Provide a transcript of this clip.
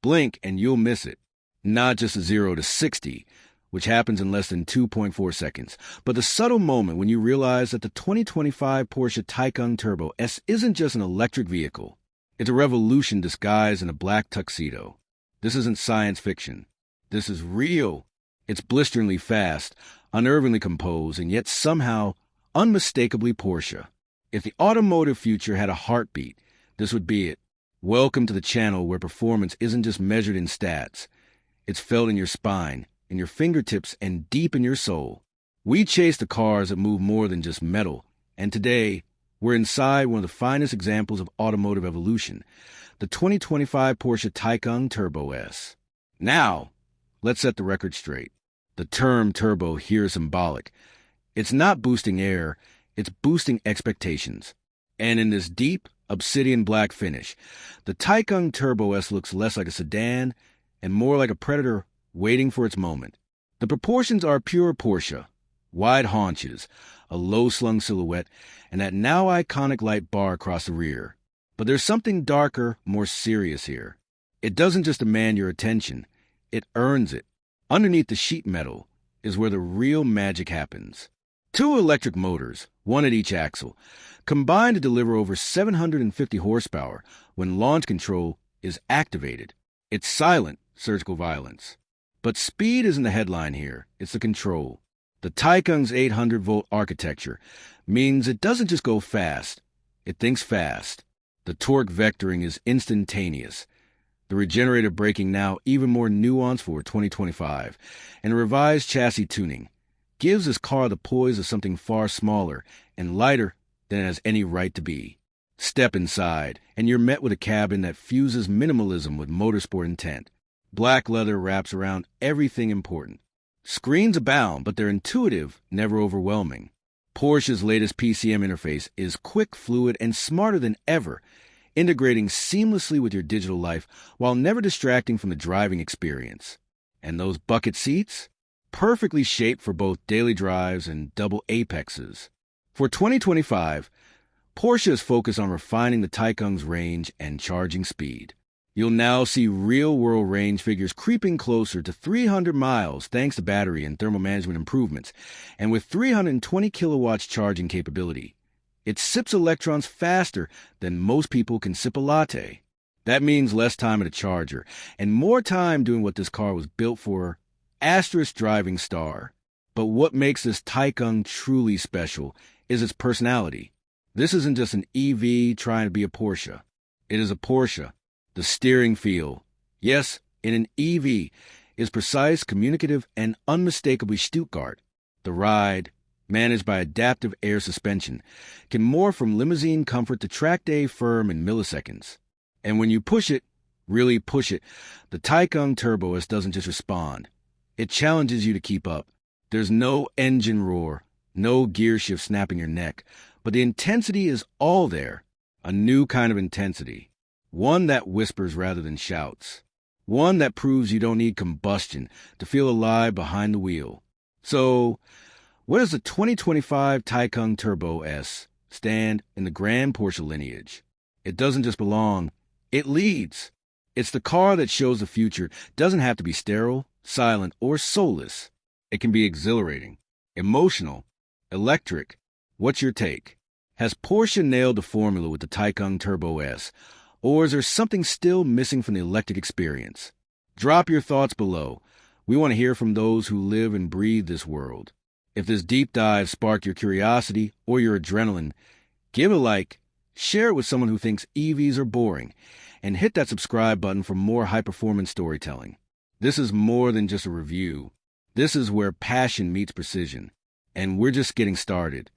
Blink and you'll miss it. Not just a 0 to 60, which happens in less than 2.4 seconds, but the subtle moment when you realize that the 2025 Porsche Taycan Turbo S isn't just an electric vehicle. It's a revolution disguised in a black tuxedo. This isn't science fiction. This is real. It's blisteringly fast, unnervingly composed, and yet somehow unmistakably Porsche. If the automotive future had a heartbeat, this would be it. Welcome to the channel where performance isn't just measured in stats. It's felt in your spine, in your fingertips, and deep in your soul. We chase the cars that move more than just metal, and today, we're inside one of the finest examples of automotive evolution, the 2025 Porsche Taycan Turbo S. Now, let's set the record straight. The term turbo here is symbolic. It's not boosting air, it's boosting expectations. And in this deep, obsidian black finish, the Taycan Turbo S looks less like a sedan and more like a predator waiting for its moment. The proportions are pure Porsche. Wide haunches, a low-slung silhouette, and that now iconic light bar across the rear. But there's something darker, more serious here. It doesn't just demand your attention, it earns it. Underneath the sheet metal is where the real magic happens. Two electric motors, one at each axle, combine to deliver over 750 horsepower when launch control is activated. It's silent surgical violence. But speed isn't the headline here, it's the control. The Taycan's 800-volt architecture means it doesn't just go fast, it thinks fast. The torque vectoring is instantaneous. The regenerative braking now even more nuanced for 2025, and revised chassis tuning gives this car the poise of something far smaller and lighter than it has any right to be. Step inside, and you're met with a cabin that fuses minimalism with motorsport intent. Black leather wraps around everything important. Screens abound, but they're intuitive, never overwhelming. Porsche's latest PCM interface is quick, fluid, and smarter than ever, integrating seamlessly with your digital life while never distracting from the driving experience. And those bucket seats? Perfectly shaped for both daily drives and double apexes. For 2025, Porsche is focused on refining the Taycan's range and charging speed. You'll now see real-world range figures creeping closer to 300 miles thanks to battery and thermal management improvements, and with 320 kilowatts charging capability. It sips electrons faster than most people can sip a latte. That means less time at a charger, and more time doing what this car was built for, asterisk driving star. But what makes this Taycan truly special is its personality. This isn't just an EV trying to be a Porsche. It is a Porsche. The steering feel, yes, in an EV, is precise, communicative, and unmistakably Stuttgart. The ride, managed by adaptive air suspension, can morph from limousine comfort to track day firm in milliseconds. And when you push it, really push it, the Taycan Turbo S doesn't just respond. It challenges you to keep up. There's no engine roar, no gear shift snapping your neck, but the intensity is all there. A new kind of intensity. One that whispers rather than shouts. One that proves you don't need combustion to feel alive behind the wheel. So, where does the 2025 Taycan Turbo S stand in the grand Porsche lineage? It doesn't just belong, it leads. It's the car that shows the future doesn't have to be sterile, silent, or soulless. It can be exhilarating, emotional, electric. What's your take? Has Porsche nailed the formula with the Taycan Turbo S? Or is there something still missing from the electric experience? Drop your thoughts below. We want to hear from those who live and breathe this world. If this deep dive sparked your curiosity or your adrenaline, give a like, share it with someone who thinks EVs are boring, and hit that subscribe button for more high-performance storytelling. This is more than just a review. This is where passion meets precision, and we're just getting started.